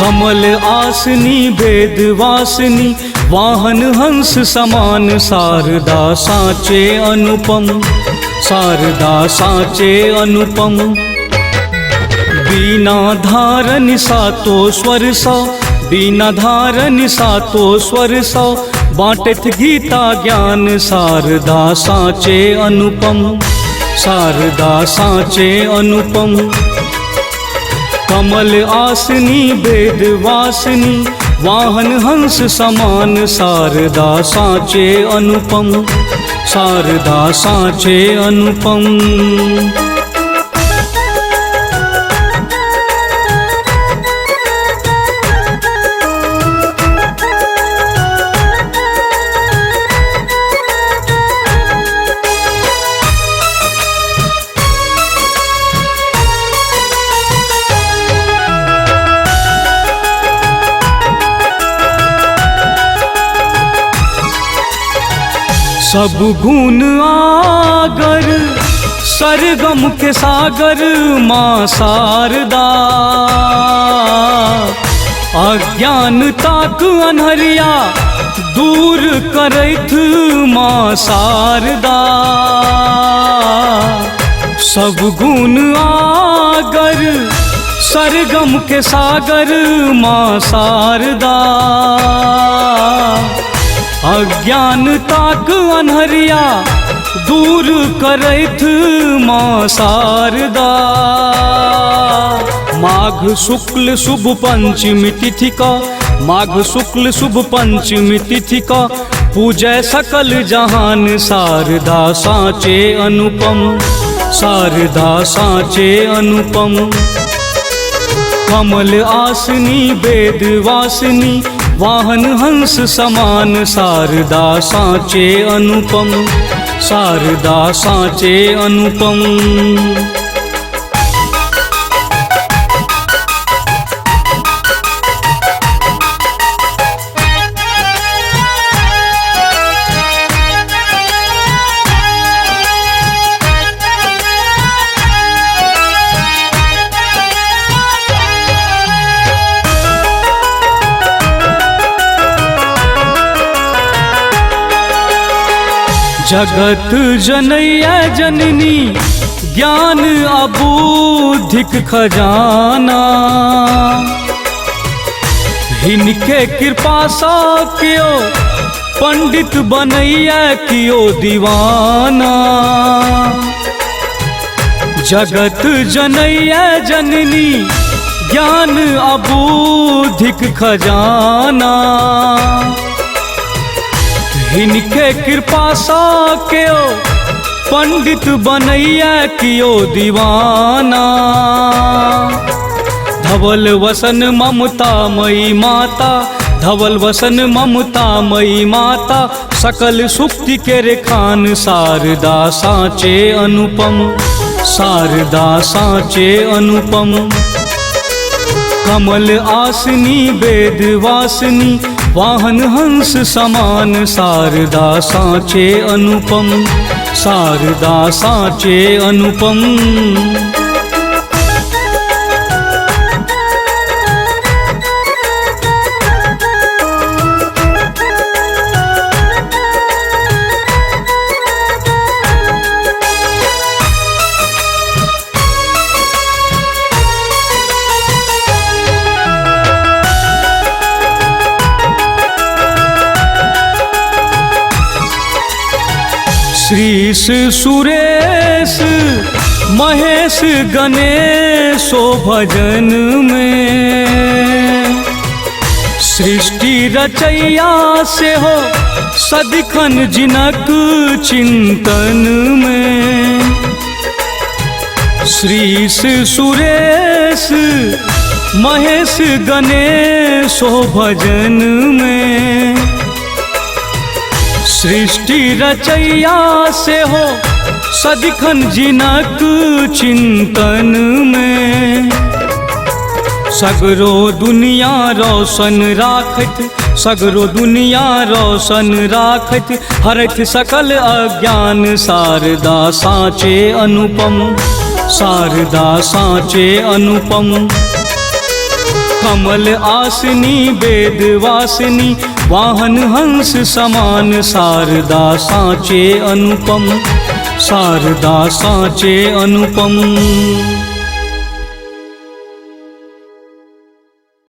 कमल आसनी वेद वासनी वाहन हंस समान शारदा साँचे अनुपम, शारदा साँचे अनुपम। बीना धारन सातो स्वर सौ, बीना धारन सातो स्वर सौ, बाँटत गीता ज्ञान शारदा साँचे अनुपम, शारदा साँचे अनुपम। कमल आसनी वेद वासनी वाहन हंस समान शारदा साँचे अनुपम, शारदा साँचे अनुपम। सब गुण आगर सरगम के सागर माँ शारदा, अज्ञानता के अन्हरिया दूर करैत माँ शारदा। सब गुण आगर सरगम के सागर माँ शारदा, अज्ञानता के अन्हरिया दूर करैत माँ शारदा। माघ शुक्ल शुभ पंचमी तिथि का, माघ शुक्ल शुभ पंचमी तिथि का पूजय सकल जहान शारदा साँचे अनुपम, शारदा साँचे अनुपम। कमल आसनी वेद वासनी वाहन हंस समान शारदा साँचे अनुपम, शारदा साँचे अनुपम। जगत जनैया जननी ज्ञान अबूधिक खजाना, हिनके कृपा सा कियो पंडित बनैया कियो दीवाना। जगत जनैया जननी ज्ञान अबूधिक खजाना, इनके कृपा सा कियो पंडित बनैया कियो दीवाना। धवल वसन ममता मई माता, धवल वसन ममता मई माता, सकल सुक्ति के रेखान शारदा साँचे अनुपम, शारदा साँचे अनुपम। कमल आसनी वेद वासनी वाहन हंस समान शारदा साँचे अनुपम, शारदा साँचे अनुपम। श्रीश सुरेश महेश गणेशो भजन में, सृष्टि रचैया से हो सदिखन जिनक चिंतन में। श्रीश सुरेश महेश गणेशो भजन में, सृष्टि रचैया से हो सदिखन जिनक चिंतन में। सगरो दुनिया रोशन राखत, सगरो दुनिया रोशन राखत, हरत सकल अज्ञान शारदा साँचे अनुपम, शारदा साँचे अनुपम। कमल आसनी वेद वासिनी वाहन हंस समान शारदा साँचे अनुपम, शारदा साँचे अनुपम।